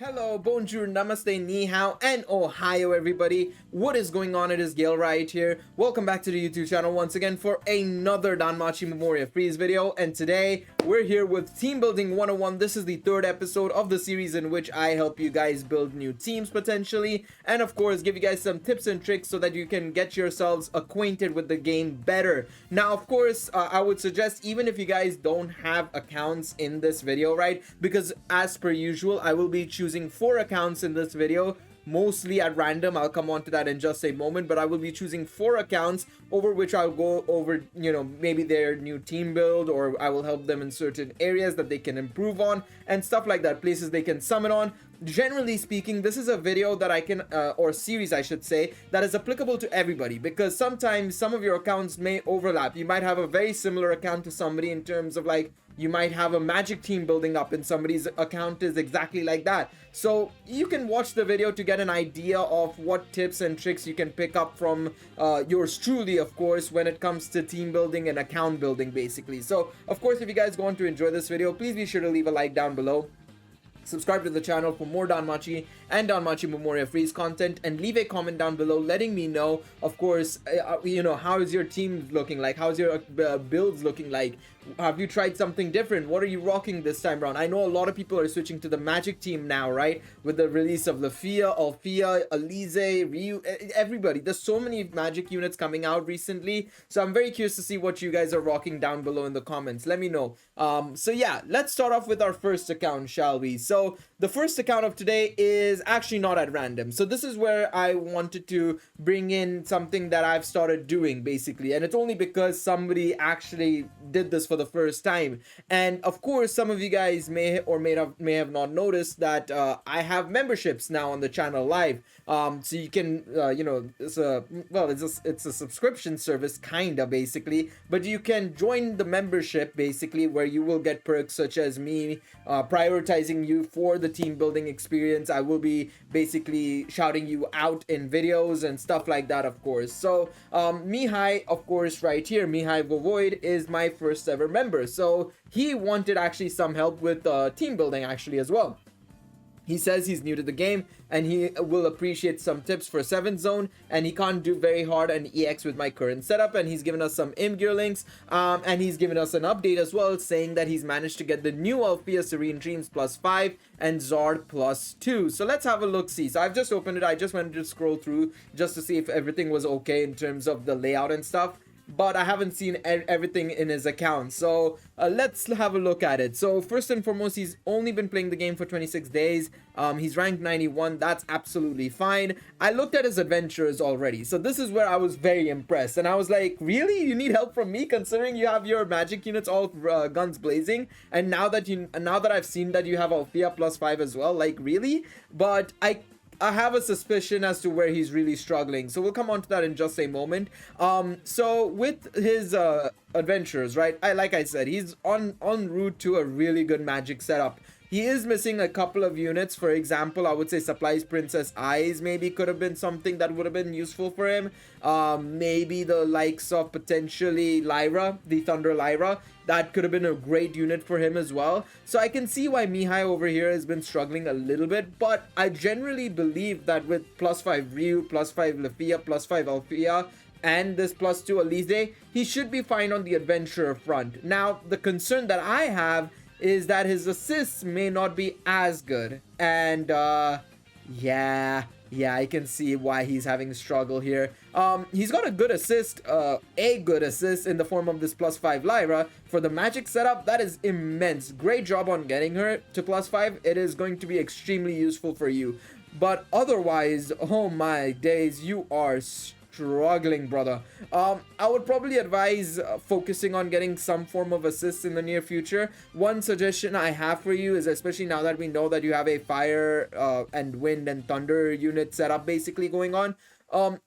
Hello, bonjour, namaste, ni hao, and ohio, everybody. What is going on? It is Galeriot here. Welcome back to the YouTube channel once again for another Danmachi Memoria Freese video. And today, we're here with Team Building 101. This is the third episode of the series in which I help you guys build new teams potentially. And of course, give you guys some tips and tricks so that you can get yourselves acquainted with the game better. Now, of course, I would suggest even if you guys don't have accounts in this video, right? Because as per usual, I will be choosing 4 accounts in this video, mostly at random. I'll come on to that in just a moment, but I will be choosing 4 accounts over which I'll go over, maybe their new team build, or I will help them in certain areas that they can improve on and stuff like that, places they can summon on. Generally speaking, this is a video that I can or series I should say, that is applicable to everybody, because sometimes some of your accounts may overlap. You might have a very similar account to somebody in terms of, like, you might have a magic team building up and somebody's account is exactly like that. So you can watch the video to get an idea of what tips and tricks you can pick up from yours truly, of course, when it comes to team building and account building, basically. So of course, if you guys want to enjoy this video, please be sure to leave a like down below. Subscribe to the channel for more Danmachi and Danmachi Memoria Freese content, and leave a comment down below letting me know, of course, how is your team looking like? How's your builds looking like? Have you tried something different? What are you rocking this time around? I know a lot of people are switching to the magic team now, right? With the release of Lafia, Alfia, Elise, Ryu, everybody. There's so many magic units coming out recently. So I'm very curious to see what you guys are rocking down below in the comments. Let me know. So yeah, let's start off with our first account, shall we? So the first account of today is actually not at random. So this is where I wanted to bring in something that I've started doing, basically. And it's only because somebody actually did this for the first time. And of course, some of you guys may or may have not noticed that I have memberships now on the channel live. So you can it's a subscription service, kinda, basically, but you can join the membership, basically, where you will get perks such as me prioritizing you for the team building experience. I will be basically shouting you out in videos and stuff like that, of course. So Mihai, of course, right here, Mihai Vovoid is my first ever member. So he wanted actually some help with team building actually as well. He says he's new to the game and he will appreciate some tips for 7th zone, and he can't do very hard an EX with my current setup, and he's given us some gear links, and he's given us an update as well, saying that he's managed to get the new Alfia Serene Dreams +5 and Zard +2. So let's have a look see. So I've just opened it. I just wanted to scroll through just to see if everything was okay in terms of the layout and stuff, but I haven't seen everything in his account. So let's have a look at it. So first and foremost, he's only been playing the game for 26 days. He's ranked 91. That's absolutely fine. I looked at his adventures already. So this is where I was very impressed. And I was like, really? You need help from me, considering you have your magic units all guns blazing? And now that I've seen that you have Alfia +5 as well, like, really? But I have a suspicion as to where he's really struggling. So we'll come on to that in just a moment. So with his adventures, right? Like I said, he's en route to a really good magic setup. He is missing a couple of units. For example, I would say Supplies Princess Eyes maybe could have been something that would have been useful for him. Maybe the likes of potentially Lyra, the Thunder Lyra. That could have been a great unit for him as well. So I can see why Mihai over here has been struggling a little bit. But I generally believe that with +5 Ryu, +5 Lafia, +5 Alfia, and this +2 Elise, he should be fine on the adventurer front. Now, the concern that I have is that his assists may not be as good. And yeah, I can see why he's having a struggle here. He's got a good assist in the form of this +5 Lyra. For the magic setup, that is immense. Great job on getting her to +5. It is going to be extremely useful for you. But otherwise, oh my days, you are struggling, brother. I would probably advise focusing on getting some form of assist in the near future. One suggestion I have for you is, especially now that we know that you have a fire and wind and thunder unit setup basically going on,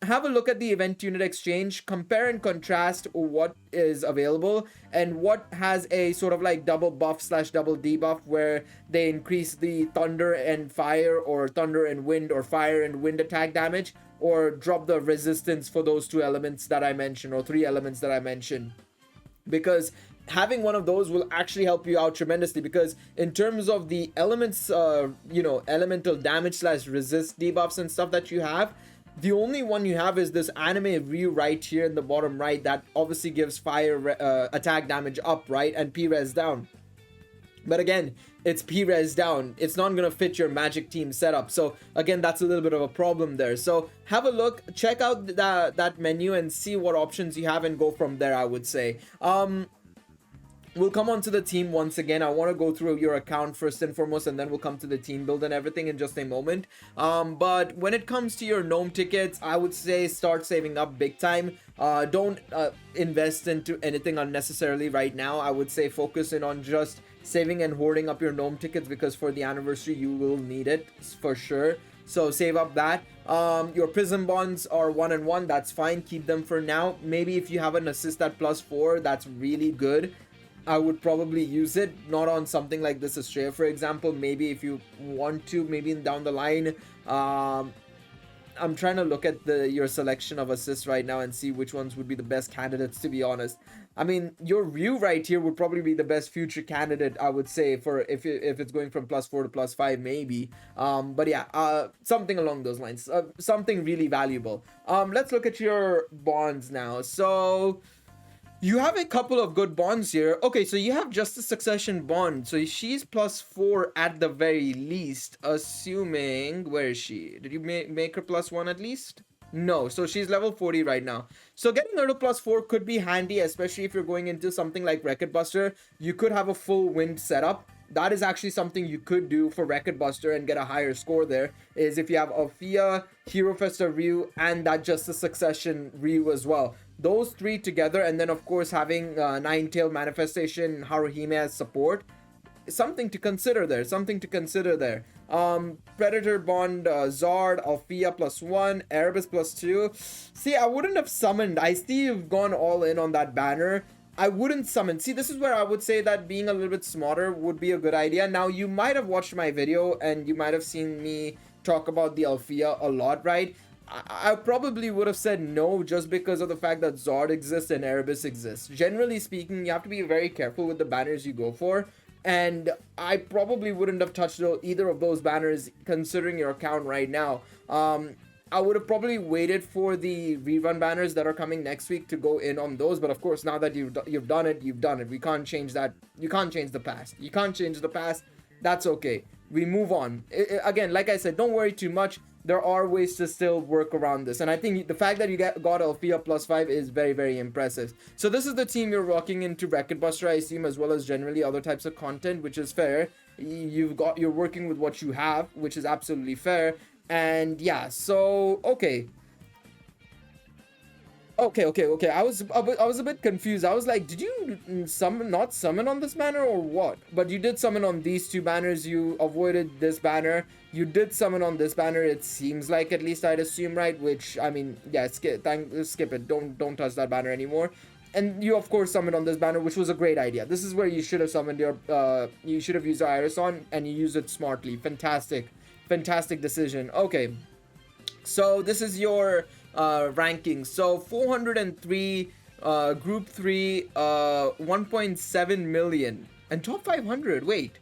have a look at the event unit exchange, compare and contrast what is available and what has a sort of like double buff / double debuff, where they increase the thunder and fire, or thunder and wind, or fire and wind attack damage, or drop the resistance for those 2 elements that I mentioned, or 3 elements that I mentioned. Because having one of those will actually help you out tremendously, because in terms of the elements, elemental damage slash resist debuffs and stuff that you have, the only one you have is this anime Ryu right here in the bottom right, that obviously gives fire attack damage up, right, and P-res down. But again, it's P-res down. It's not going to fit your magic team setup. So again, that's a little bit of a problem there. So have a look, check out that menu and see what options you have and go from there, I would say. We'll come on to the team once again. I want to go through your account first and foremost, and then we'll come to the team build and everything in just a moment. But when it comes to your gnome tickets, I would say start saving up big time. Don't invest into anything unnecessarily right now. I would say focus in on just saving and hoarding up your gnome tickets, because for the anniversary you will need it for sure. So save up that. Your prism bonds are 1 and 1. That's fine. Keep them for now. Maybe if you have an assist at +4, that's really good. I would probably use it, not on something like this Astrea, for example. Maybe if you want to, maybe down the line. I'm trying to look at your selection of assists right now and see which ones would be the best candidates, to be honest. I mean, your Ryu right here would probably be the best future candidate, I would say, for if it's going from +4 to +5, maybe. But yeah, something along those lines, something really valuable. Let's look at your bonds now. So you have a couple of good bonds here. Okay, so you have Justice Succession bond. So she's +4 at the very least, assuming... Where is she? Did you make her +1 at least? No, so she's level 40 right now. So getting her to +4 could be handy, especially if you're going into something like Wreck-It Buster. You could have a full wind setup. That is actually something you could do for Wreck-It Buster and get a higher score there, is if you have Althea, Hero Festa Ryu, and that Justice Succession Ryu as well. Those three together, and then of course having Nine-Tail Manifestation Haruhime as support, something to consider there, Predator bond, Zard, Althea +1, Erebus +2. See, I wouldn't have summoned. I see you've gone all in on that banner. I wouldn't summon. See, this is where I would say that being a little bit smarter would be a good idea. Now, you might have watched my video and you might have seen me talk about the Althea a lot, right? I probably would have said no, just because of the fact that Zard exists and Erebus exists. Generally speaking, you have to be very careful with the banners you go for. And I probably wouldn't have touched either of those banners considering your account right now. I would have probably waited for the rerun banners that are coming next week to go in on those. But of course, now that you've done it, you've done it. We can't change that. You can't change the past. You can't change the past. That's okay. We move on. Again, like I said, don't worry too much. There are ways to still work around this. And I think the fact that you got Althea +5 is very, very impressive. So this is the team you're rocking into Wreck-It Buster, I assume, as well as generally other types of content, which is fair. You're working with what you have, which is absolutely fair. And yeah, so okay. I was a bit confused. I was like, did you not summon on this banner or what? But you did summon on these two banners. You avoided this banner. You did summon on this banner, it seems like, at least I'd assume, right? Which, I mean, yeah, skip it. Don't touch that banner anymore. And you, of course, summoned on this banner, which was a great idea. This is where you should have summoned your, you should have used your Iris on, and you used it smartly. Fantastic decision. Okay, so this is your rankings. So 403, group 3, 1.7 million, and top 500. Wait,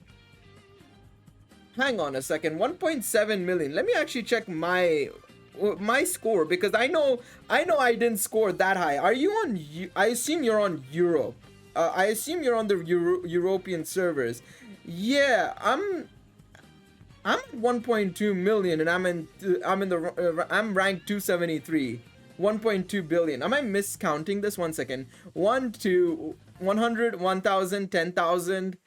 hang on a second. 1.7 million. Let me actually check my score, because I know I didn't score that high. Are you on? I assume you're on Europe. I assume you're on the European servers. Yeah, I'm at 1.2 million, and I'm ranked 273. 1.2 billion. Am I miscounting this? 1 second. 1 to 100, 1,000, 10,000,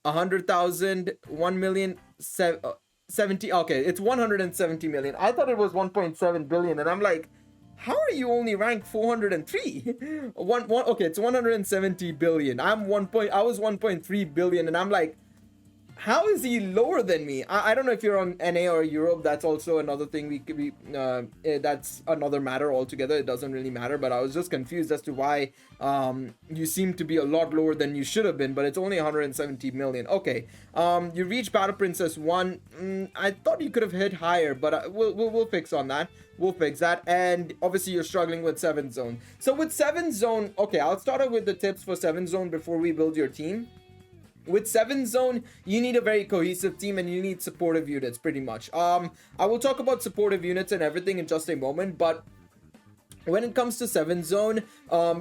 100,000, 1 million, 70. Okay, it's 170 million. I thought it was 1.7 billion, and I'm like, how are you only ranked 403? Okay, it's 170 billion. I was 1.3 billion, and I'm like, How is he lower than me? I don't know if you're on NA or Europe. That's also another thing we could be. That's another matter altogether. It doesn't really matter. But I was just confused as to why you seem to be a lot lower than you should have been. But it's only 170 million. Okay. You reached Battle Princess 1. I thought you could have hit higher, but we'll fix on that. We'll fix that. And obviously you're struggling with 7th zone. So with 7th zone, okay, I'll start out with the tips for 7th zone before we build your team. With 7th zone, you need a very cohesive team and you need supportive units pretty much. I will talk about supportive units and everything in just a moment, but when it comes to 7th zone,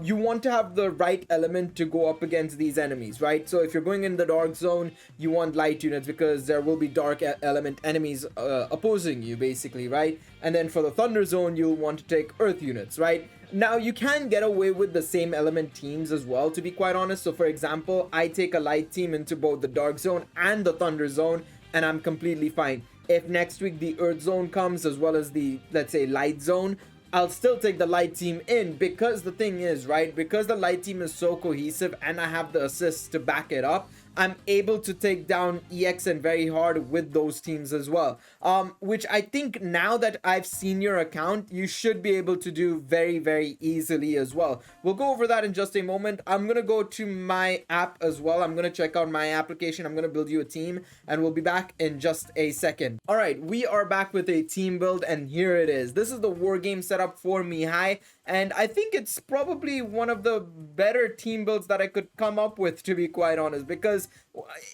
you want to have the right element to go up against these enemies, right? So if you're going in the dark zone, you want light units because there will be dark element enemies opposing you basically, right? And then for the thunder zone, you'll want to take earth units, right? Now you can get away with the same element teams as well, to be quite honest. So for example, I take a light team into both the dark zone and the thunder zone and I'm completely fine. If next week the earth zone comes as well as the, let's say, light zone, I'll still take the light team in, because the thing is, right, because the light team is so cohesive and I have the assists to back it up, I'm able to take down EX and very hard with those teams as well. Which I think now that I've seen your account, you should be able to do very, very easily as well. We'll go over that in just a moment. I'm going to go to my app as well. I'm going to check out my application. I'm going to build you a team and we'll be back in just a second. All right, we are back with a team build and here it is. This is the war game setup for Mihai. And I think it's probably one of the better team builds that I could come up with, to be quite honest, because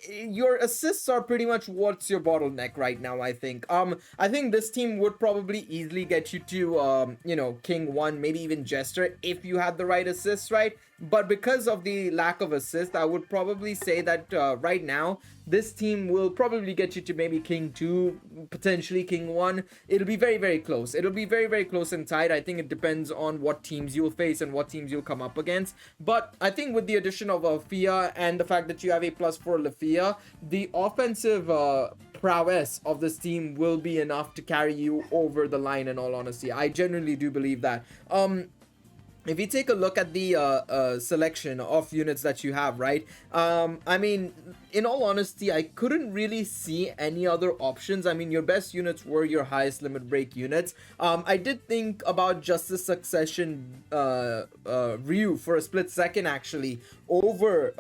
your assists are pretty much what's your bottleneck right now, I think. I think this team would probably easily get you to, you know, King 1, maybe even Jester, if you had the right assists, right? But because of the lack of assist, I would probably say that right now, this team will probably get you to maybe King 2, potentially King 1. It'll be very, very close. It'll be very, very close and tight. I think it depends on what teams you'll face and what teams you'll come up against. But I think with the addition of Alfia and the fact that you have a +4 Lafia, the offensive prowess of this team will be enough to carry you over the line, in all honesty. I genuinely do believe that. If you take a look at the selection of units that you have, right? I mean, in all honesty, I couldn't really see any other options. I mean, your best units were your highest limit break units. I did think about Justice Succession Ryu for a split second, actually, over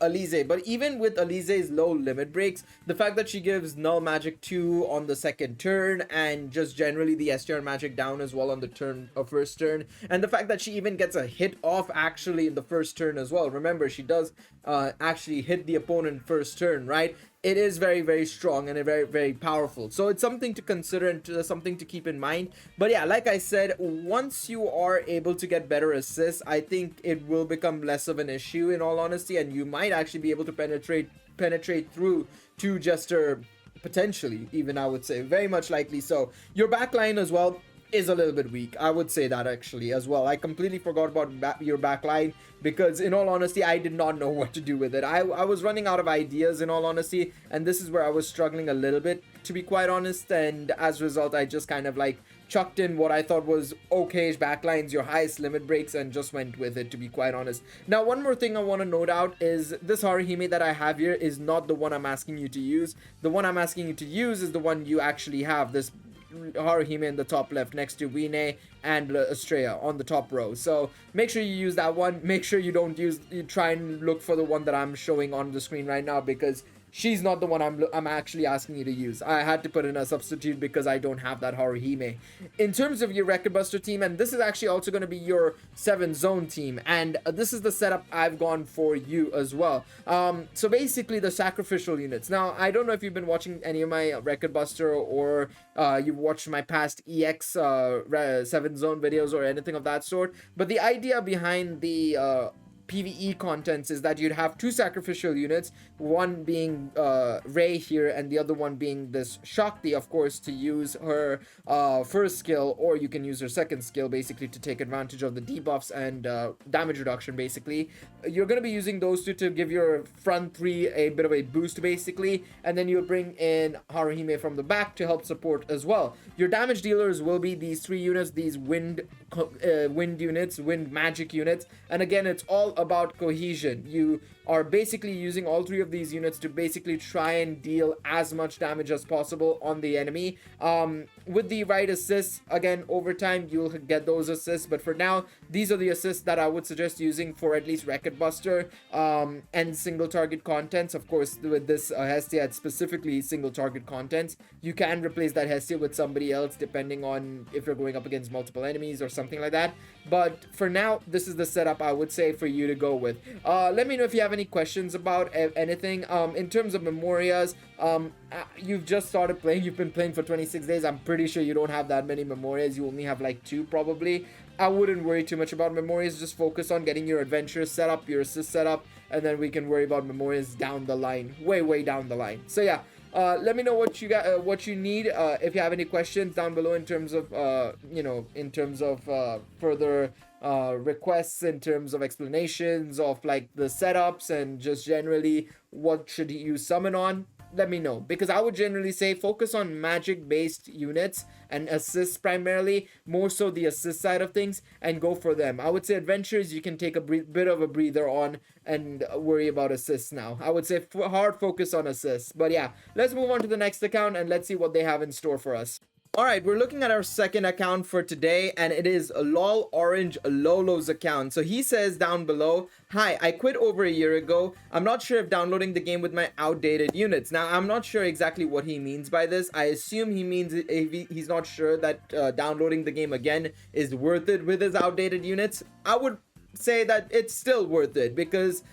Alize. But even with Alize's low limit breaks, the fact that she gives Null Magic 2 on the second turn and just generally the STR Magic down as well on the first turn, and the fact that she even gets a hit off actually in the first turn as well. Remember, she does actually hit the opponent first turn, right? It is very, very strong and very, very powerful. So it's something to consider and something to keep in mind. But yeah, like I said, once you are able to get better assists, I think it will become less of an issue, in all honesty, and you might actually be able to penetrate through to Jester, potentially, even, I would say, very much likely. So your backline as well is a little bit weak. I would say that actually as well. I completely forgot about your backline, because in all honesty, I did not know what to do with it. I was running out of ideas, in all honesty, and this is where I was struggling a little bit, to be quite honest, and as a result, I just kind of like chucked in what I thought was okay-ish backlines, your highest limit breaks, and just went with it, to be quite honest. Now, one more thing I want to note out is this Haruhime that I have here is not the one I'm asking you to use. The one I'm asking you to use is the one you actually have, this Haruhime in the top left next to Wine and Estrella on the top row. So make sure you use that one. Make sure you try and look for the one that I'm showing on the screen right now, because she's not the one I'm actually asking you to use. I had to put in a substitute because I don't have that Haruhime. In terms of your Record Buster team, and this is actually also going to be your 7th zone team, and this is the setup I've gone for you as well. So basically the sacrificial units. Now, I don't know if you've been watching any of my Record Buster or you've watched my past EX 7th zone videos or anything of that sort, but the idea behind the PvE contents is that you'd have 2 sacrificial units, one being Ray here and the other one being this Shakti, of course, to use her first skill, or you can use her second skill basically to take advantage of the debuffs and damage reduction. Basically, you're going to be using those two to give your front 3 a bit of a boost basically, and then you'll bring in Haruhime from the back to help support as well. Your damage dealers will be these 3 units, these wind units, wind magic units, and again, it's all about cohesion. You are basically using all three of these units to basically try and deal as much damage as possible on the enemy. With the right assists, again, over time you'll get those assists, but for now these are the assists that I would suggest using for at least Record Buster and single target contents. Of course, with this Hestia, it's specifically single target contents. You can replace that Hestia with somebody else depending on if you're going up against multiple enemies or something like that, but for now this is the setup I would say for you to go with. Let me know if you have any questions about anything. In terms of Memorias, you've just started playing, you've been playing for 26 days. I'm pretty sure you don't have that many Memorias. You only have like 2 probably. I wouldn't worry too much about Memorias. Just focus on getting your adventure set up, your assist set up, and then we can worry about Memorias down the line, way down the line. So yeah, let me know what you got, what you need. If you have any questions down below in terms of in terms of further requests, in terms of explanations of like the setups and just generally what should you summon on, let me know, because I would generally say focus on magic based units and assists primarily, more so the assist side of things, and go for them. I would say adventures you can take a bit of a breather on and worry about assists now. I would say hard focus on assists. But yeah, let's move on to the next account and let's see what they have in store for us. Alright, we're looking at our second account for today, and it is Lol Orange Lolo's account. So he says down below, "Hi, I quit over a year ago. I'm not sure if downloading the game with my outdated units." Now, I'm not sure exactly what he means by this. I assume he means he's not sure that downloading the game again is worth it with his outdated units. I would say that it's still worth it, because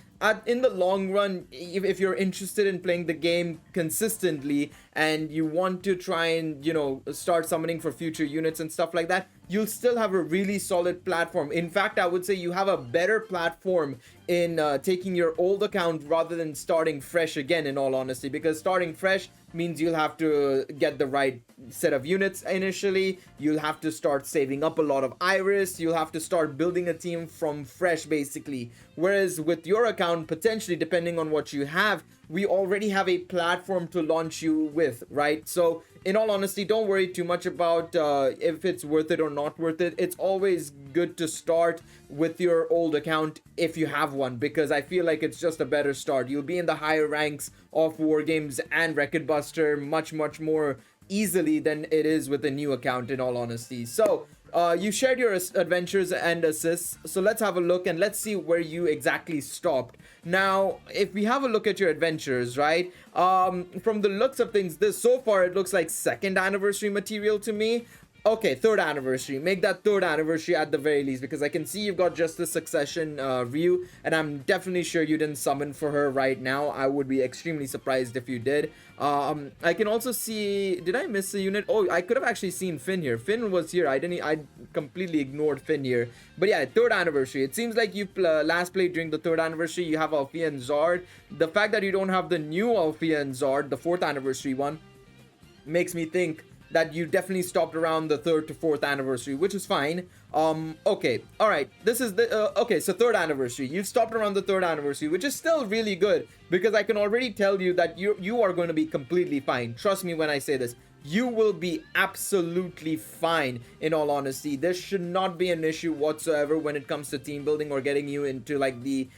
in the long run, if you're interested in playing the game consistently and you want to try and start summoning for future units and stuff like that, you'll still have a really solid platform. In fact, I would say you have a better platform in taking your old account rather than starting fresh again, in all honesty, because starting fresh means you'll have to get the right set of units initially. You'll have to start saving up a lot of iris. You'll have to start building a team from fresh, basically. Whereas with your account, potentially, depending on what you have, we already have a platform to launch you with, right? So in all honesty, don't worry too much about if it's worth it or not worth it. It's always good to start with your old account if you have one, because I feel like it's just a better start. You'll be in the higher ranks of War Games and Record Buster much more easily than it is with a new account, in all honesty. So you shared your adventures and assists, so let's have a look and let's see where you exactly stopped. Now, if we have a look at your adventures, right, from the looks of things, this so far it looks like 2nd anniversary material to me. Okay, 3rd anniversary. Make that 3rd anniversary at the very least, because I can see you've got just the Succession view, and I'm definitely sure you didn't summon for her right now. I would be extremely surprised if you did. I can also see, did I miss a unit? Oh, I could have actually seen Finn here. Finn was here. I completely ignored Finn here. But yeah, 3rd anniversary. It seems like you last played during the 3rd anniversary. You have Alfia and Zard. The fact that you don't have the new Alfia and Zard, the 4th anniversary one, makes me think that you definitely stopped around the 3rd to 4th anniversary, which is fine. Okay, all right, this is the okay, so 3rd anniversary. You've stopped around the 3rd anniversary, which is still really good, because I can already tell you that you are going to be completely fine. Trust me when I say this. You will be absolutely fine, in all honesty. This should not be an issue whatsoever when it comes to team building or getting you into like the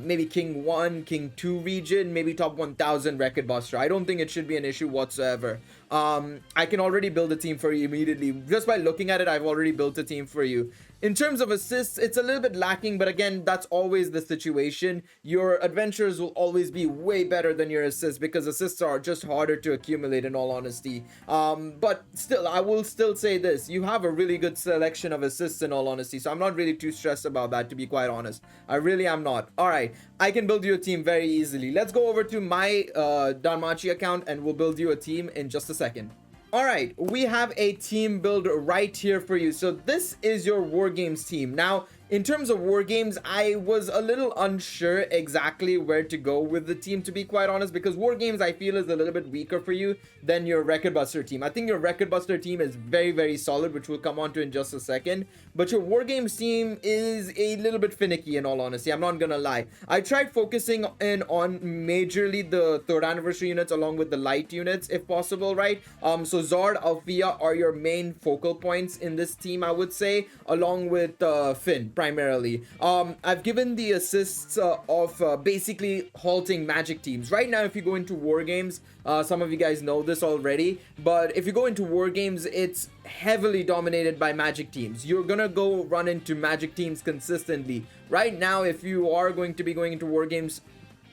maybe King 1, King 2 region, maybe top 1000 Record Buster. I don't think it should be an issue whatsoever. I can already build a team for you immediately. Just by looking at it, I've already built a team for you. In terms of assists, it's a little bit lacking, but again, that's always the situation. Your adventures will always be way better than your assists, because assists are just harder to accumulate, in all honesty. But still, I will still say this. You have a really good selection of assists, in all honesty, so I'm not really too stressed about that, to be quite honest. I really am not. Alright, I can build you a team very easily. Let's go over to my Danmachi account and we'll build you a team in just a second. Alright, we have a team build right here for you. So this is your War Games team. Now, in terms of War Games, I was a little unsure exactly where to go with the team, to be quite honest, because War Games I feel is a little bit weaker for you than your Record Buster team. I think your Record Buster team is very solid, which we'll come on to in just a second, but your War Games team is a little bit finicky, in all honesty. I'm not gonna lie. I tried focusing in on majorly the 3rd anniversary units along with the light units if possible, right? So Zard, Alfia are your main focal points in this team, I would say, along with Finn. primarily. I've given the assists of basically halting magic teams. Right now, if you go into war games, some of you guys know this already, but if you go into war games, it's heavily dominated by magic teams. You're gonna go run into magic teams consistently. Right now, if you are going to be going into war games,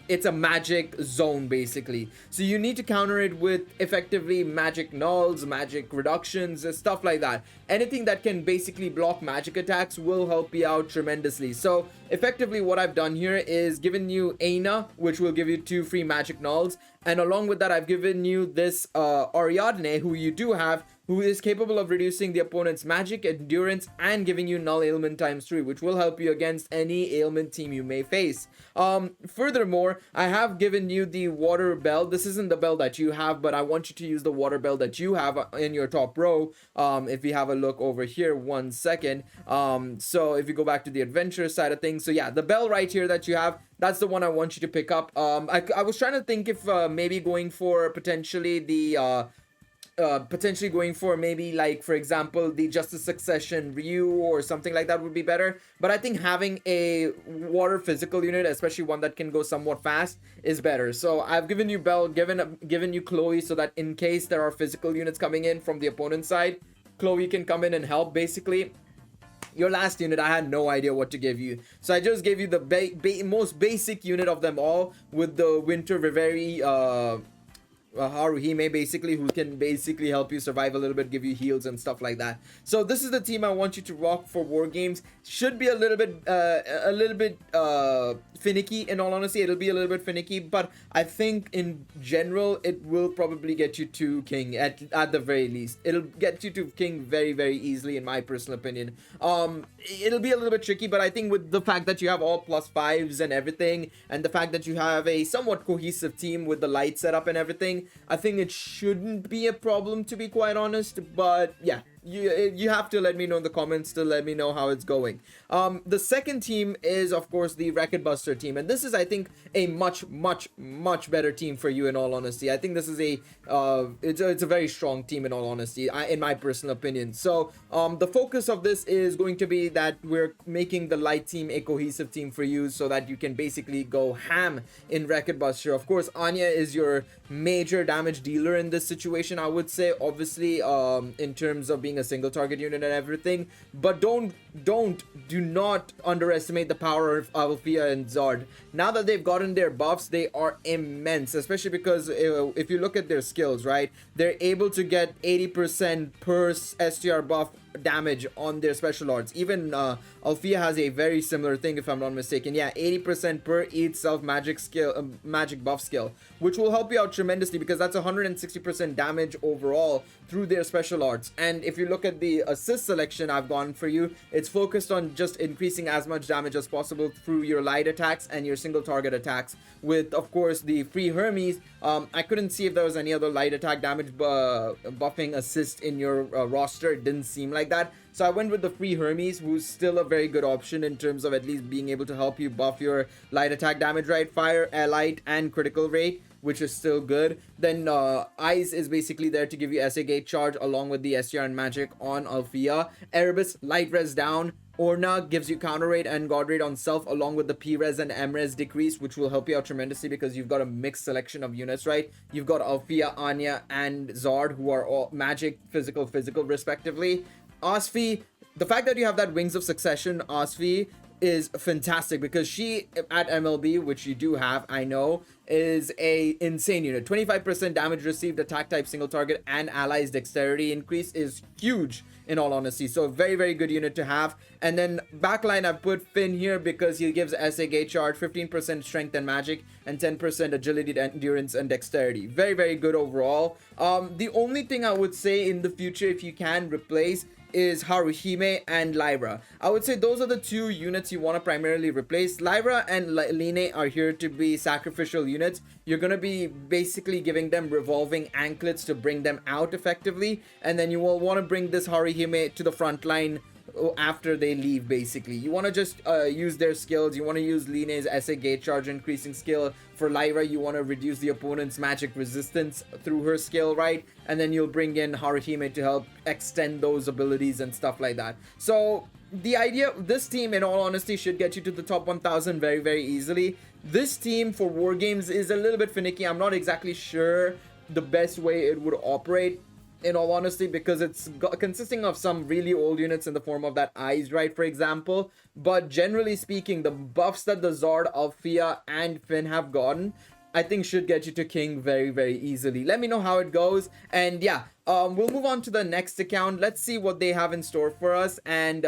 it's a magic zone basically, so you need to counter it with effectively magic nulls, magic reductions, stuff like that. Anything that can basically block magic attacks will help you out tremendously. So effectively what I've done here is given you Aina, which will give you 2 free magic nulls, and along with that I've given you this Ariadne, who you do have, who is capable of reducing the opponent's magic, endurance, and giving you null ailment ×3, which will help you against any ailment team you may face. Furthermore, I have given you the water bell. This isn't the bell that you have, but I want you to use the water bell that you have in your top row. If we have a look over here, 1 second. So if you go back to the adventure side of things, so yeah, the bell right here that you have, that's the one I want you to pick up. I was trying to think if maybe going for potentially the potentially going for maybe, like, for example, the Justice Succession Ryu or something like that would be better, but I think having a water physical unit, especially one that can go somewhat fast, is better. So I've given you Belle, given you Chloe, so that in case there are physical units coming in from the opponent's side, Chloe can come in and help basically. Your last unit, I had no idea what to give you, so I just gave you the most basic unit of them all, with the Winter Reverie Haruhime basically, who can basically help you survive a little bit, give you heals and stuff like that. So this is the team I want you to rock for war games. Should be a little bit finicky, in all honesty. It'll be a little bit finicky, but I think in general it will probably get you to king at the very least. It'll get you to king very, very easily, in my personal opinion. It'll be a little bit tricky, but I think with the fact that you have all +5s and everything, and the fact that you have a somewhat cohesive team with the light setup and everything, I think it shouldn't be a problem, to be quite honest. But yeah, you have to let me know in the comments to let me know how it's going. The second team is, of course, the Wreck-It Buster team, and this is, I think, a much better team for you, in all honesty. I think this is it's a very strong team, in all honesty, in my personal opinion. So the focus of this is going to be that we're making the light team a cohesive team for you, so that you can basically go ham in Wreck-It Buster. Of course, Anya is your major damage dealer in this situation, I would say, obviously, in terms of being a single target unit and everything, but do not underestimate the power of Althea and Zard. Now that they've gotten their buffs, they are immense, especially because if you look at their skills, right, they're able to get 80% per STR buff damage on their special arts. Even Althea has a very similar thing, if I'm not mistaken. Yeah, 80% per each self magic skill, magic buff skill, which will help you out tremendously, because that's 160% damage overall through their special arts. And if you look at the assist selection I've gone for you, it's focused on just increasing as much damage as possible through your light attacks and your single target attacks, with, of course, the free Hermes. I couldn't see if there was any other light attack damage buffing assist in your roster. It didn't seem like that, so I went with the free Hermes, who's still a very good option in terms of at least being able to help you buff your light attack damage, right, fire, light, and critical rate, which is still good. Then Eyes is basically there to give you SA gate charge along with the STR and magic on Althea. Erebus, light res down. Orna gives you counter rate and god rate on self, along with the P-res and M-res decrease, which will help you out tremendously, because you've got a mixed selection of units, right? You've got Althea, Anya, and Zard, who are all magic, physical, respectively. Osfi, the fact that you have that Wings of Succession, Osfi, is fantastic, because she at MLB, which you do have, I know, is a insane unit. 25% damage received, attack type, single target, and allies dexterity increase is huge, in all honesty. So very good unit to have. And then backline, I've put Finn here because he gives SA gate charge, 15% strength and magic, and 10% agility, endurance, and dexterity. Very good overall. The only thing I would say in the future, if you can replace, is Haruhime and Lyra. I would say those are the two units you want to primarily replace. Lyra and Line are here to be sacrificial units. You're going to be basically giving them revolving anklets to bring them out effectively, and then you will want to bring this Haruhime to the front line after they leave. Basically, you want to just use their skills. You want to use Line's SA gate charge increasing skill. For Lyra, you want to reduce the opponent's magic resistance through her skill, right? And then you'll bring in Haruhime to help extend those abilities and stuff like that. So the idea, this team in all honesty should get you to the top 1000 very, very easily. This team for war games is a little bit finicky. I'm not exactly sure the best way it would operate, in all honesty, because it's consisting of some really old units in the form of that Eyes Right, for example. But generally speaking, the buffs that the Zard, Althea, and Finn have gotten, I think should get you to King very, very easily. Let me know how it goes. And yeah, we'll move on to the next account. Let's see what they have in store for us. And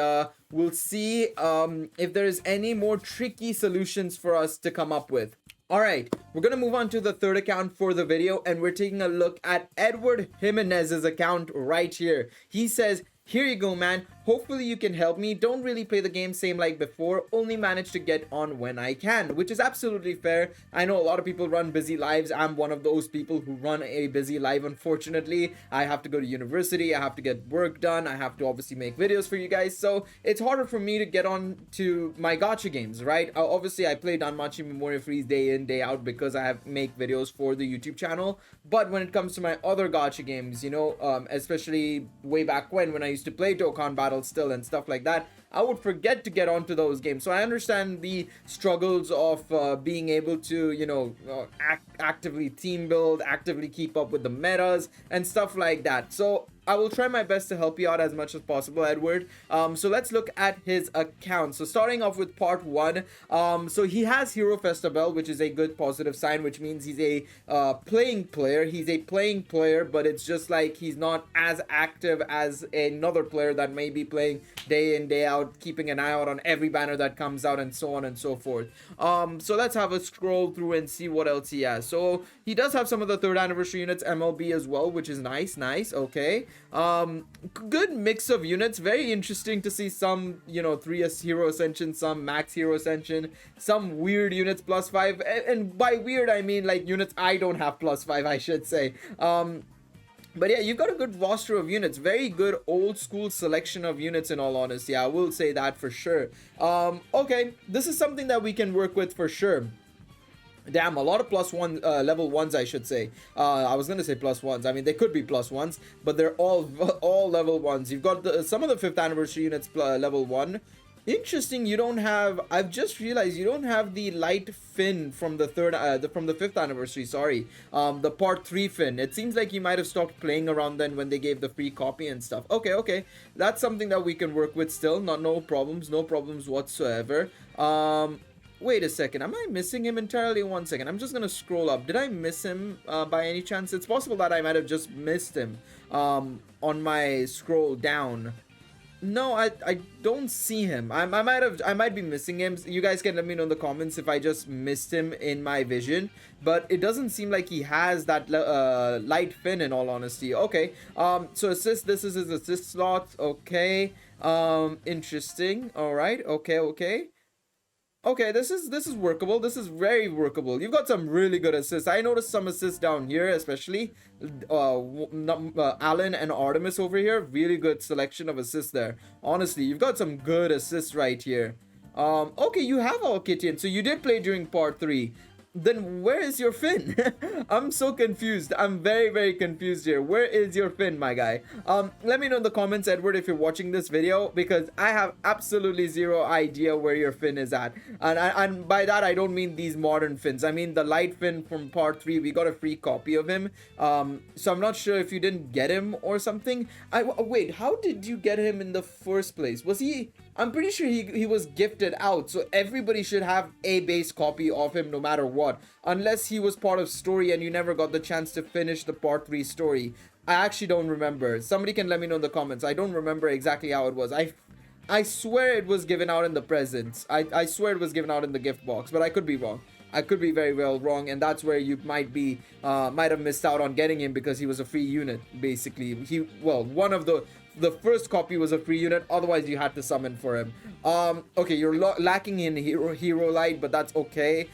we'll see if there's any more tricky solutions for us to come up with. Alright, we're gonna move on to the third account for the video, and we're taking a look at Edward Jimenez's account right here. He says, "Here you go, man. Hopefully you can help me. Don't really play the game same like before. Only manage to get on when I can," which is absolutely fair. I know a lot of people run busy lives. I'm one of those people who run a busy life, unfortunately. I have to go to university. I have to get work done. I have to obviously make videos for you guys. So it's harder for me to get on to my gacha games, right? Obviously, I play Danmachi Memoria Freese day in, day out because I have make videos for the YouTube channel. But when it comes to my other gacha games, you know, especially way back when I used to play Dokkan Battle still and stuff like that, I would forget to get onto those games. So I understand the struggles of being able to, you know, actively team build, actively keep up with the metas and stuff like that. So I will try my best to help you out as much as possible, Edward. So let's look at his account. So starting off with part 1, so he has Hero Festival, which is a good positive sign, which means he's a playing player. He's a playing player, but it's just like he's not as active as another player that may be playing day in, day out, keeping an eye out on every banner that comes out and so on and so forth. So let's have a scroll through and see what else he has. So he does have some of the 3rd anniversary units MLB as well, which is nice, okay. Good mix of units. Very interesting to see some, you know, 3 Hero Ascension, some Max Hero Ascension, some weird units +5, and by weird I mean like units I don't have +5, I should say. But yeah, you've got a good roster of units. Very good old school selection of units, in all honesty. I will say that for sure. Okay, this is something that we can work with for sure. Damn, a lot of +1 level 1s, I should say. I was gonna say +1s. I mean, they could be +1s, but they're all level 1s. You've got some of the 5th anniversary units level 1. Interesting, you don't have, I've just realized you don't have the light fin from the from the 5th anniversary, sorry. The part 3 fin. It seems like you might have stopped playing around then when they gave the free copy and stuff. Okay. That's something that we can work with still. No problems whatsoever. Wait a second, am I missing him entirely? One second, I'm just gonna scroll up. Did I miss him by any chance? It's possible that I might have just missed him on my scroll down. No, I don't see him. I might be missing him. You guys can let me know in the comments if I just missed him in my vision, but it doesn't seem like he has that light fin, in all honesty. Okay, so assist, this is his assist slot. Okay, interesting. All right, okay. Okay, this is workable. This is very workable. You've got some really good assists. I noticed some assists down here, especially Alan and Artemis over here. Really good selection of assists there. Honestly, you've got some good assists right here. Okay, you have Alkitian. So you did play during part 3. Then where is your fin? I'm so confused. I'm very confused here. Where is your fin, my guy? Let me know in the comments, Edward, if you're watching this video, because I have absolutely zero idea where your fin is at. And by that I don't mean these modern fins. I mean the light fin from part 3. We got a free copy of him. So I'm not sure if you didn't get him or something. Wait, how did you get him in the first place? Was he... I'm pretty sure he was gifted out, so everybody should have a base copy of him no matter what, unless he was part of story and you never got the chance to finish the part 3 story. I actually don't remember. Somebody can let me know in the comments. I don't remember exactly how it was. I swear it was given out in the presents. I swear it was given out in the gift box, but I could be wrong. I could be very well wrong, and that's where you might have missed out on getting him, because he was a free unit, basically. One of the first copy was a free unit, otherwise you had to summon for him. Okay, you're lacking in hero light, but that's okay.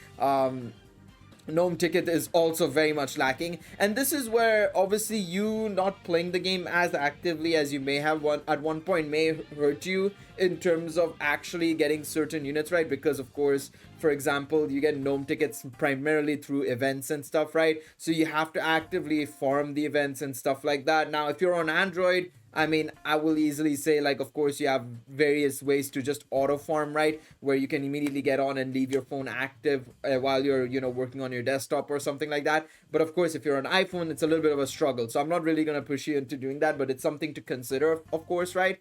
Gnome ticket is also very much lacking, and this is where obviously you not playing the game as actively as you may have at one point may hurt you in terms of actually getting certain units right, because of course, for example, you get gnome tickets primarily through events and stuff, right? So you have to actively farm the events and stuff like that. Now if you're on Android, I mean, I will easily say, like, of course, you have various ways to just auto farm, right? Where you can immediately get on and leave your phone active while you're, working on your desktop or something like that. But of course, if you're on iPhone, it's a little bit of a struggle. So I'm not really going to push you into doing that, but it's something to consider, of course, right?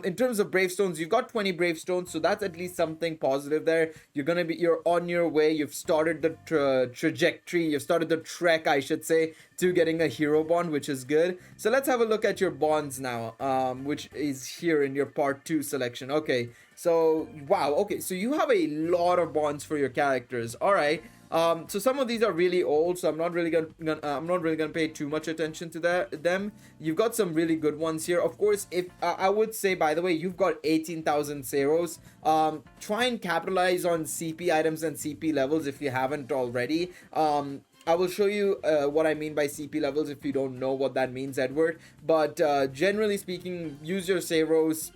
In terms of Bravestones, you've got 20 Bravestones, so that's at least something positive there. You're on your way. You've started the trajectory. You've started the trek, I should say, to getting a hero bond, which is good. So let's have a look at your bonds now, which is here in your part 2 selection. Okay, so wow, okay, so you have a lot of bonds for your characters. All right. So some of these are really old, so I'm not really gonna pay too much attention to them. You've got some really good ones here. Of course, if I would say, by the way, you've got 18,000 Ceros. Try and capitalize on CP items and CP levels if you haven't already. I will show you what I mean by CP levels if you don't know what that means, Edward. But generally speaking, use your Ceros.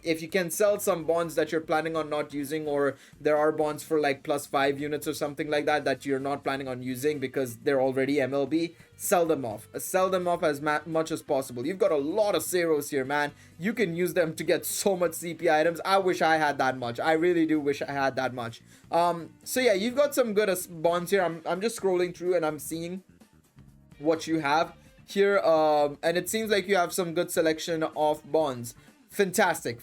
If you can sell some bonds that you're planning on not using, or there are bonds for like +5 units or something like that you're not planning on using because they're already MLB, sell them off. Sell them off as much as possible. You've got a lot of Ceros here, man. You can use them to get so much CP items. I wish I had that much. I really do wish I had that much. So yeah, you've got some good bonds here. I'm just scrolling through and I'm seeing what you have here, and it seems like you have some good selection of bonds. Fantastic.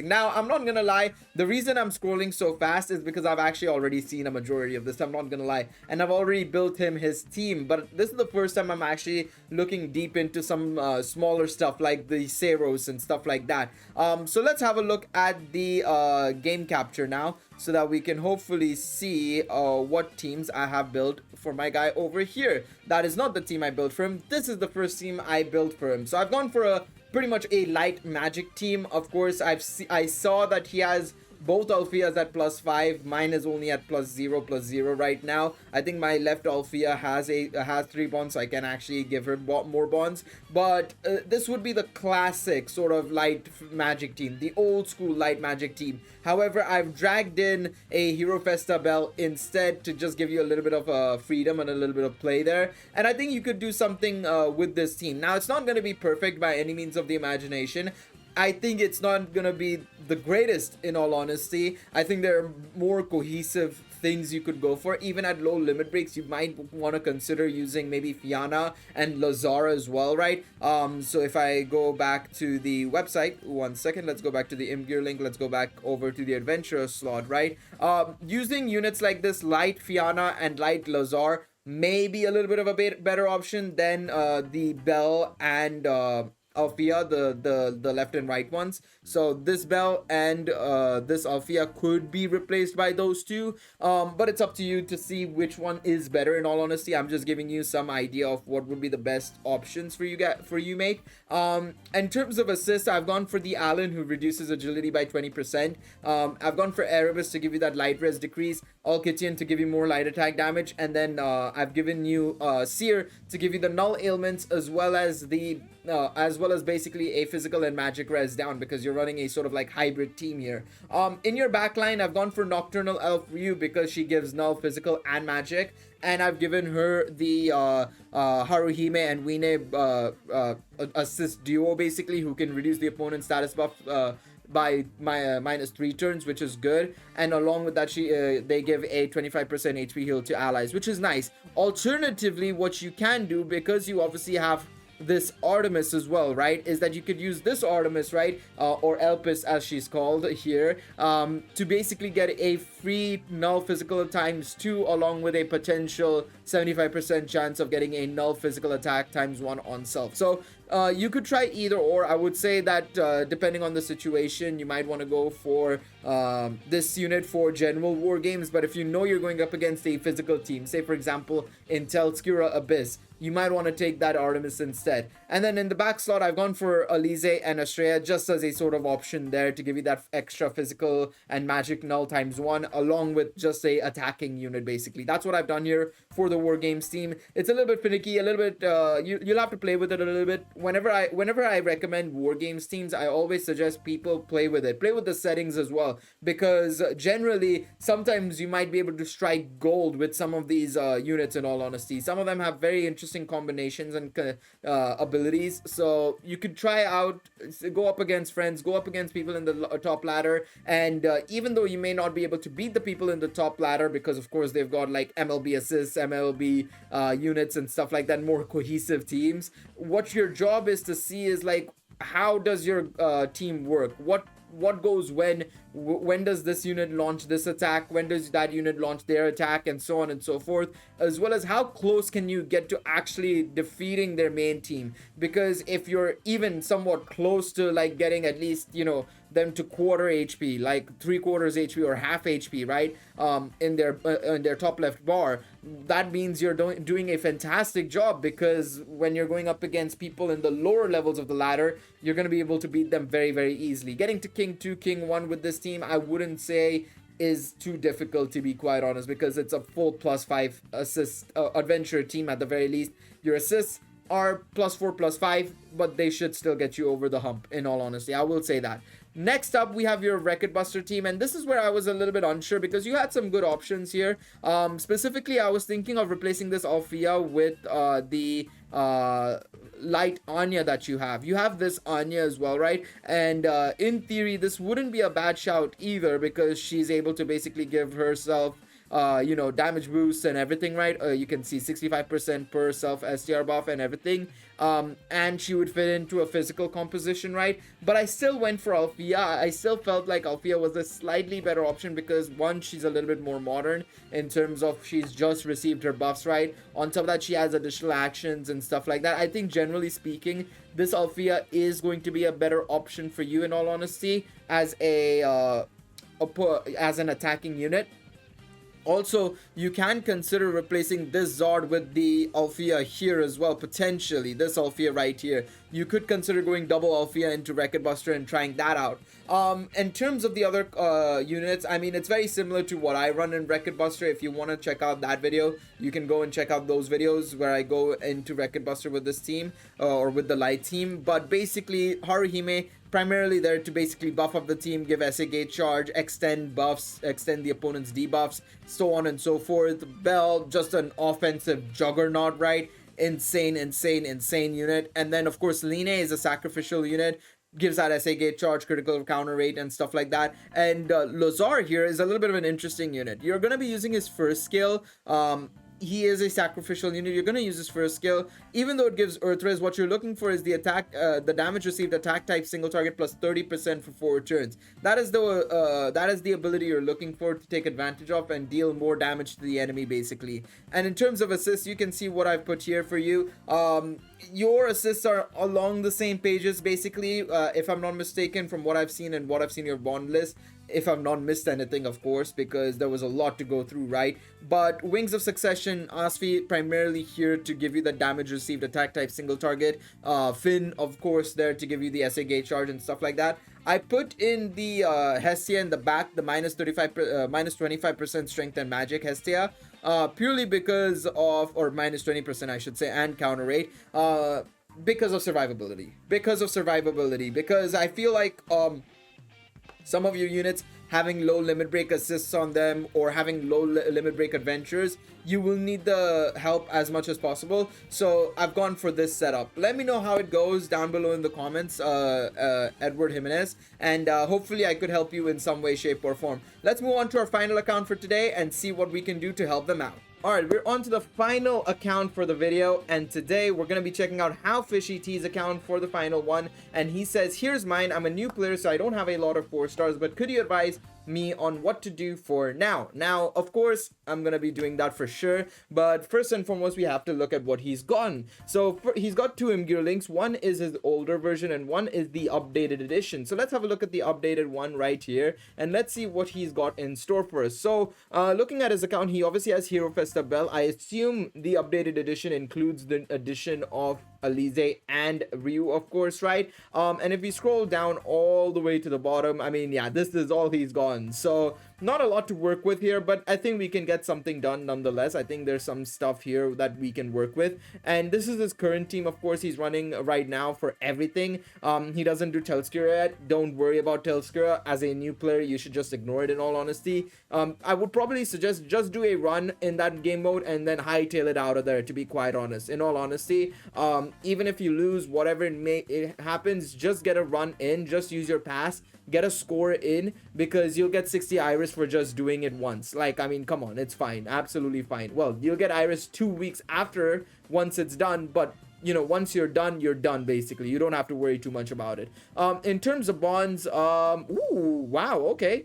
Now, I'm not gonna lie, the reason I'm scrolling so fast is because I've actually already seen a majority of this. I'm not gonna lie, and I've already built him his team, but this is the first time I'm actually looking deep into some smaller stuff like the Ceros and stuff like that. So let's have a look at the game capture now, so that we can hopefully see what teams I have built for my guy over here. That is not the team I built for him. This is the first team I built for him. So I've gone for a pretty much a light magic team. Of course, I saw that he has both Alfias at +5. Mine is only at +0 right now. I think my left Alfia has 3 bonds, so I can actually give her more bonds. But this would be the classic sort of light magic team, the old school light magic team. However, I've dragged in a Hero Festa Bell instead to just give you a little bit of freedom and a little bit of play there. And I think you could do something with this team. Now, it's not going to be perfect by any means of the imagination. I think it's not gonna be the greatest, in all honesty. I think there are more cohesive things you could go for. Even at low limit breaks, you might want to consider using maybe Fianna and Lazar as well, right? So if I go back to the website, one second, let's go back to the Imgear link, let's go back over to the Adventurer slot, right? Using units like this, light Fianna and light Lazar, may be a little bit of a better option than the Bell and Alfia, the left and right ones. So this Bell and this Alfia could be replaced by those two, but it's up to you to see which one is better. In all honesty, I'm just giving you some idea of what would be the best options for you, mate. In terms of assists, I've gone for the Allen, who reduces agility by 20%. I've gone for Erebus to give you that light res decrease, Alkitian to give you more light attack damage, and then I've given you Seer to give you the null ailments, as well as basically a physical and magic res down, because you're running a sort of like hybrid team here. In your backline, I've gone for Nocturnal Elf Ryu because she gives null, physical, and magic, and I've given her the Haruhime and Wine assist duo, basically, who can reduce the opponent's status buff by -3 turns, which is good. And along with that, they give a 25% HP heal to allies, which is nice. Alternatively, what you can do, because you obviously have this Artemis as well, right, is that you could use this Artemis, right, or Elpis as she's called here, to basically get a free null physical ×2, along with a potential 75% chance of getting a null physical attack ×1 on self. So you could try either or. I would say that depending on the situation, you might want to go for this unit for general war games. But if you know you're going up against a physical team, say for example in Telskura Abyss, you might want to take that Artemis instead. And then in the back slot, I've gone for Alize and Astrea just as a sort of option there to give you that extra physical and magic null ×1, along with just a attacking unit, basically. That's what I've done here for the War Games team. It's a little bit finicky, a little bit, you'll have to play with it a little bit. Whenever I recommend War Games teams, I always suggest people play with it. Play with the settings as well, because generally, sometimes you might be able to strike gold with some of these units, in all honesty. Some of them have very interesting combinations and abilities abilities. So you could try out, go up against friends, go up against people in the top ladder, and even though you may not be able to beat the people in the top ladder, because of course they've got like MLB assists, MLB units and stuff like that, more cohesive teams, what your job is to see is like, how does your team work? What goes when does this unit launch this attack, when does that unit launch their attack, and so on and so forth, as well as how close can you get to actually defeating their main team. Because if you're even somewhat close to like getting at least, you know, them to quarter HP, like 3/4 HP or half HP, right, in their top left bar, that means you're doing a fantastic job, because when you're going up against people in the lower levels of the ladder, you're going to be able to beat them very, very easily. Getting to King 2, King 1 with this team, I wouldn't say is too difficult, to be quite honest, because it's a full +5 assist adventure team at the very least. Your assists are +4, +5, but they should still get you over the hump, in all honesty. I will say that. Next up, we have your Record Buster team, and this is where I was a little bit unsure, because you had some good options here. Specifically, I was thinking of replacing this Althea with the light Anya that you have. You have this Anya as well, right? And in theory, this wouldn't be a bad shout either, because she's able to basically give herself you know, damage boosts and everything, right? You can see 65% per self STR buff and everything. And she would fit into a physical composition, right? But I still went for Althea. I still felt like Althea was a slightly better option, because one, she's a little bit more modern in terms of she's just received her buffs, right? On top of that, she has additional actions and stuff like that. I think generally speaking, this Althea is going to be a better option for you, in all honesty, as an attacking unit. Also, you can consider replacing this Zard with the Althea here as well, potentially. This Althea right here. You could consider going double Althea into Record Buster and trying that out. In terms of the other units, I mean, it's very similar to what I run in Record Buster. If you want to check out that video, you can go and check out those videos where I go into Record Buster with this team, or with the light team. But basically, Haruhime, primarily there to basically buff up the team, give SA Gate Charge, extend buffs, extend the opponent's debuffs, so on and so forth. Bell, just an offensive juggernaut, right? Insane unit. And then of course Line is a sacrificial unit, gives that SA Gate Charge, critical counter rate, and stuff like that. And Lozar here is a little bit of an interesting unit. You're going to be using his first skill. He is a sacrificial unit. You're going to use his first skill. Even though it gives Earthrise, what you're looking for is the attack, the damage received attack type single target plus 30% for 4 turns. That is the ability you're looking for to take advantage of and deal more damage to the enemy, basically. And in terms of assists, you can see what I've put here for you. Your assists are along the same pages, basically, if I'm not mistaken, from what I've seen and what I've seen your bond list. If I've not missed anything, of course, because there was a lot to go through, right? But Wings of Succession, Asfi, primarily here to give you the damage received attack type single target. Finn, of course, there to give you the SA Gate Charge and stuff like that. I put in the Hestia in the back, the minus 25% strength and magic Hestia, purely because of, or minus 20% I should say, and counter rate, because of survivability. Because I feel like some of your units having low limit break assists on them, or having low limit break adventures, you will need the help as much as possible. So I've gone for this setup. Let me know how it goes down below in the comments, Edward Jimenez, and hopefully I could help you in some way, shape, or form. Let's move on to our final account for today and see what we can do to help them out. Alright, we're on to the final account for the video, and today we're going to be checking out How Fishy T's account for the final one. And he says, here's mine. I'm a new player, so I don't have a lot of 4 stars, but could you advise me on what to do for now? Now, of course, I'm going to be doing that for sure, but first and foremost, we have to look at what he's gotten. So he's got 2 Imgur links. One is his older version and one is the updated edition. So let's have a look at the updated one right here, and let's see what he's got in store for us. So looking at his account, he obviously has Hero Festa Bell. I assume the updated edition includes the addition of Alize and Ryu, of course, right? And if we scroll down all the way to the bottom, I mean, yeah, this is all he's gotten. So not a lot to work with here, but I think we can get something done nonetheless. I think there's some stuff here that we can work with. And this is his current team. Of course, he's running right now for everything. He doesn't do Telskira yet. Don't worry about Telskira. As a new player, you should just ignore it, in all honesty. I would probably suggest just do a run in that game mode and then hightail it out of there, to be quite honest. In all honesty, even if you lose, whatever it happens, just get a run in. Just use your pass, get a score in, because you'll get 60 iris for just doing it once. Like, I mean, come on, it's fine, absolutely fine. Well, you'll get iris 2 weeks after, once it's done, but you know, once you're done basically. You don't have to worry too much about it. In terms of bonds, ooh, wow, okay,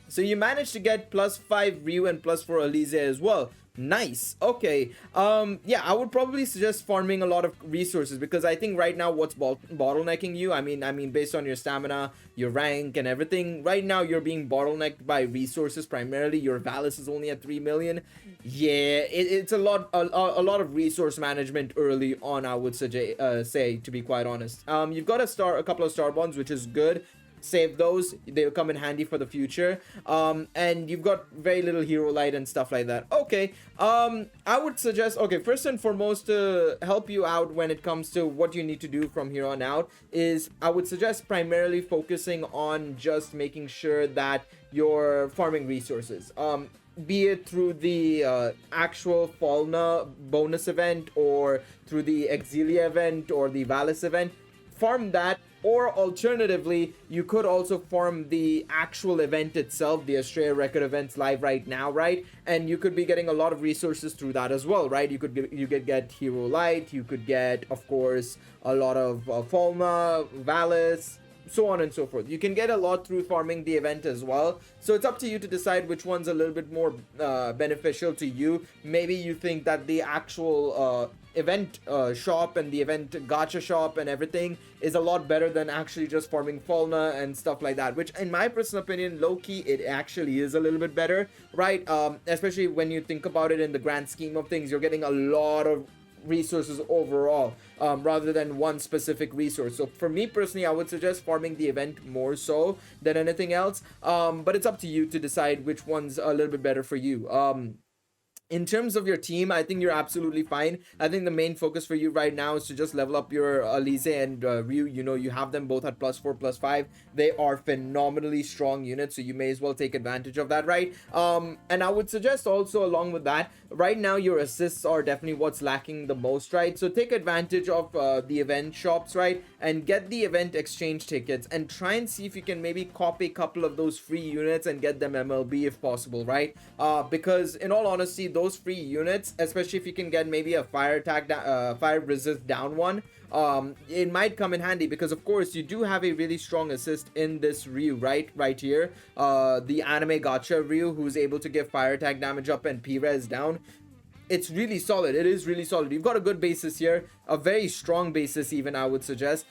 so you managed to get +5 Ryu and +4 Elise as well. Nice. Okay. Yeah, I would probably suggest farming a lot of resources, because I think right now what's bottlenecking you, I mean based on your stamina, your rank and everything, right now you're being bottlenecked by resources primarily. Your Valis is only at 3 million. Yeah, it's a lot of resource management early on, I would suggest say, to be quite honest. You've got a couple of star bonds, which is good. Save those, they'll come in handy for the future. And you've got very little hero light and stuff like that. Okay, I would suggest, okay, first and foremost, to help you out when it comes to what you need to do from here on out, is I would suggest primarily focusing on just making sure that you're farming resources, be it through the actual Falna bonus event, or through the Exilia event, or the Valis event. Farm that. Or alternatively, you could also farm the actual event itself, the Australia Record events live right now, right? And you could be getting a lot of resources through that as well, right? You could get Hero Light, you could get, of course, a lot of Falna, Valis, so on and so forth. You can get a lot through farming the event as well. So it's up to you to decide which one's a little bit more beneficial to you. Maybe you think that the actual event shop and the event gacha shop and everything is a lot better than actually just farming Falna and stuff like that, which in my personal opinion, low-key, it actually is a little bit better, right? Especially when you think about it in the grand scheme of things, you're getting a lot of resources overall, rather than one specific resource. So for me personally, I would suggest farming the event more so than anything else, but it's up to you to decide which one's a little bit better for you. In terms of your team, I think you're absolutely fine. I think the main focus for you right now is to just level up your Elise and Ryu. You know, you have them both at +4, +5. They are phenomenally strong units, so you may as well take advantage of that, right? And I would suggest also, along with that, right now your assists are definitely what's lacking the most, right? So take advantage of the event shops, right? And get the event exchange tickets and try and see if you can maybe copy a couple of those free units and get them MLB if possible, right? Because in all honesty, those free units, especially if you can get maybe a fire attack, fire resist down one, it might come in handy, because of course you do have a really strong assist in this Ryu, right here, the anime gacha Ryu, who's able to give fire attack damage up and P-res down. It's really solid. It is really solid. You've got a good basis here, a very strong basis even, I would suggest.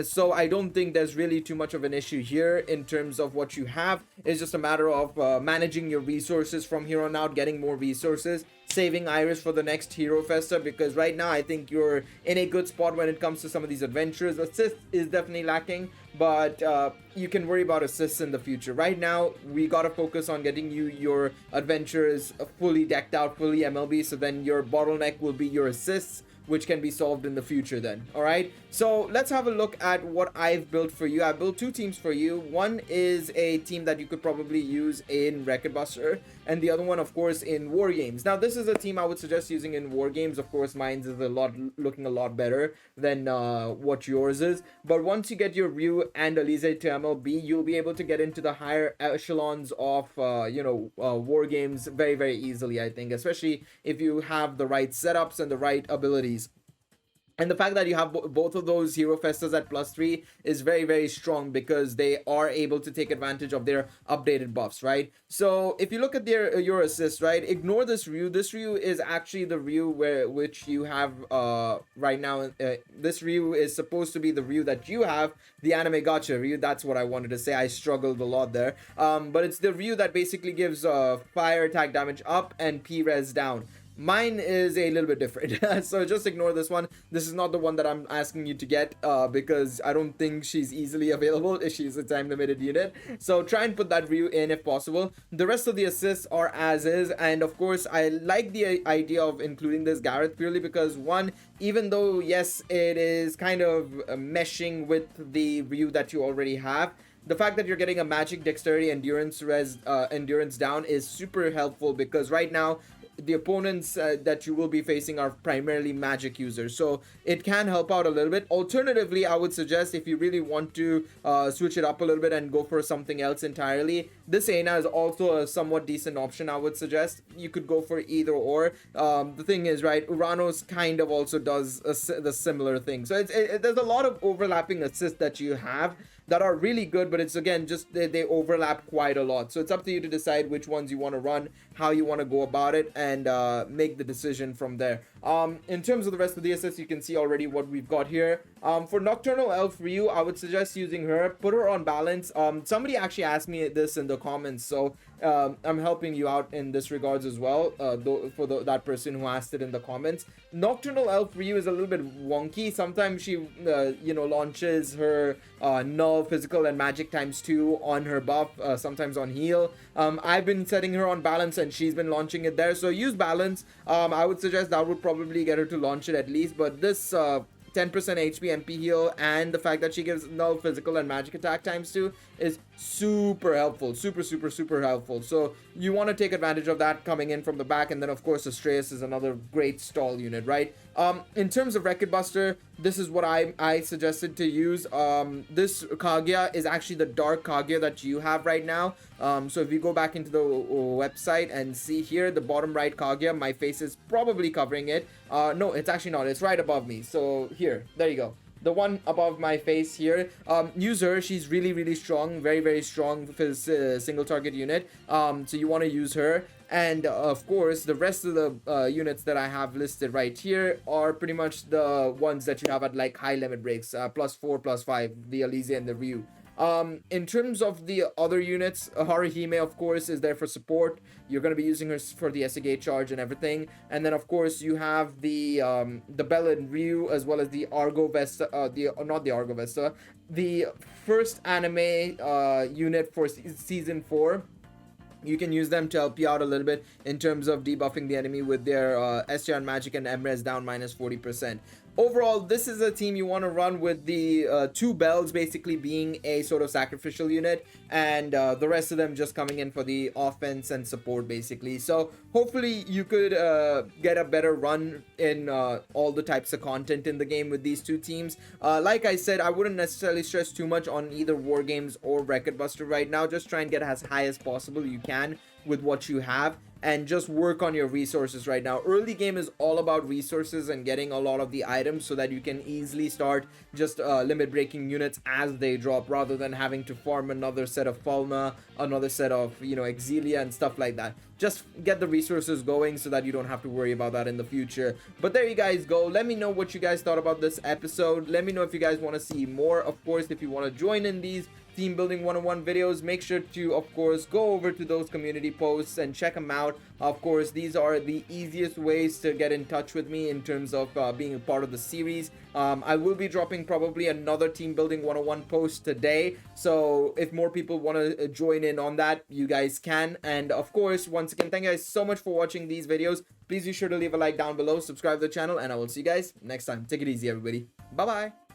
So I don't think there's really too much of an issue here in terms of what you have. It's just a matter of managing your resources from here on out, getting more resources, saving iris for the next Hero Festa, because right now I think you're in a good spot when it comes to some of these adventures. Assist is definitely lacking, but you can worry about assists in the future. Right now we gotta focus on getting you your adventures fully decked out, fully MLB, so then your bottleneck will be your assists, which can be solved in the future then. All right, so let's have a look at what I've built for you. I built two teams for you. One is a team that you could probably use in Record Buster, and the other one, of course, in War Games. Now, this is a team I would suggest using in War Games. Of course, mine's is looking a lot better than what yours is. But once you get your Ryu and Elise to MLB, you'll be able to get into the higher echelons of War Games very, very easily, I think, especially if you have the right setups and the right abilities. And the fact that you have both of those Hero Festas at +3 is very, very strong, because they are able to take advantage of their updated buffs, right? So if you look at your assists, right, ignore this Ryu. This Ryu is actually the Ryu which you have right now. This Ryu is supposed to be the Ryu that you have, the anime gacha Ryu. That's what I wanted to say. I struggled a lot there. But it's the Ryu that basically gives fire attack damage up and P-res down. Mine is a little bit different. So just ignore this one. This is not the one that I'm asking you to get, because I don't think she's easily available. She's a time limited unit. So try and put that Ryu in if possible. The rest of the assists are as is, and of course I like the idea of including this Gareth purely because, one, even though yes it is kind of meshing with the Ryu that you already have, the fact that you're getting a magic, dexterity, endurance down is super helpful, because right now the opponents that you will be facing are primarily magic users, so it can help out a little bit. Alternatively, I would suggest, if you really want to switch it up a little bit and go for something else entirely, this Aina is also a somewhat decent option. I would suggest you could go for either or. The thing is, right, Uranos kind of also does the similar thing, so there's a lot of overlapping assists that you have that are really good, but it's again just they overlap quite a lot, so it's up to you to decide which ones you want to run, how you want to go about it, and make the decision from there. In terms of the rest of the assists, you can see already what we've got here. For Nocturnal Elf Ryu, I would suggest using her. Put her on balance. Somebody actually asked me this in the comments, so I'm helping you out in this regards as well, that person who asked it in the comments. Nocturnal Elf Ryu is a little bit wonky. Sometimes she launches her null, physical, and magic ×2 on her buff, sometimes on heal. I've been setting her on balance and she's been launching it there, so use balance. I would suggest that would probably get her to launch it at least, but this 10% HP MP heal and the fact that she gives null, physical, and magic attack ×2 is super helpful, super helpful. So you want to take advantage of that coming in from the back. And then of course Astreus is another great stall unit, right? In terms of Record Buster, this is what I suggested to use. This Kaguya is actually the dark Kaguya that you have right now. So if you go back into the website and see here, the bottom right Kaguya, my face is probably covering it. No, it's actually not, it's right above me. So here, there you go, the one above my face here. Use her. She's really strong, very strong for single target unit. So you want to use her. And of course the rest of the units that I have listed right here are pretty much the ones that you have at like high limit breaks, +4, +5, the Alize and the Ryu. In terms of the other units, Haruhime of course is there for support. You're going to be using her for the Esegate charge and everything. And then of course you have the Bella and Ryu, as well as the Argo Vesta, not the Argo Vesta, the first anime unit for season 4. You can use them to help you out a little bit in terms of debuffing the enemy with their STR magic and MRes down -40%. Overall, this is a team you want to run with the 2 bells basically being a sort of sacrificial unit, and the rest of them just coming in for the offense and support basically. So hopefully you could get a better run in all the types of content in the game with these 2 teams. Like I said, I wouldn't necessarily stress too much on either War Games or Record Buster right now. Just try and get as high as possible you can with what you have, and just work on your resources right now. Early game is all about resources and getting a lot of the items so that you can easily start just limit breaking units as they drop, rather than having to farm another set of Falna, another set of Exilia and stuff like that. Just get the resources going so that you don't have to worry about that in the future. But there you guys go. Let me know what you guys thought about this episode. Let me know if you guys want to see more. Of course, if you want to join in these team building 101 videos, make sure to of course go over to those community posts and check them out. Of course, these are the easiest ways to get in touch with me in terms of being a part of the series. I will be dropping probably another team building 101 post today, so if more people want to join in on that, you guys can. And of course, once again, thank you guys so much for watching these videos. Please be sure to leave a like down below, subscribe to the channel, and I will see you guys next time. Take it easy, everybody. Bye bye.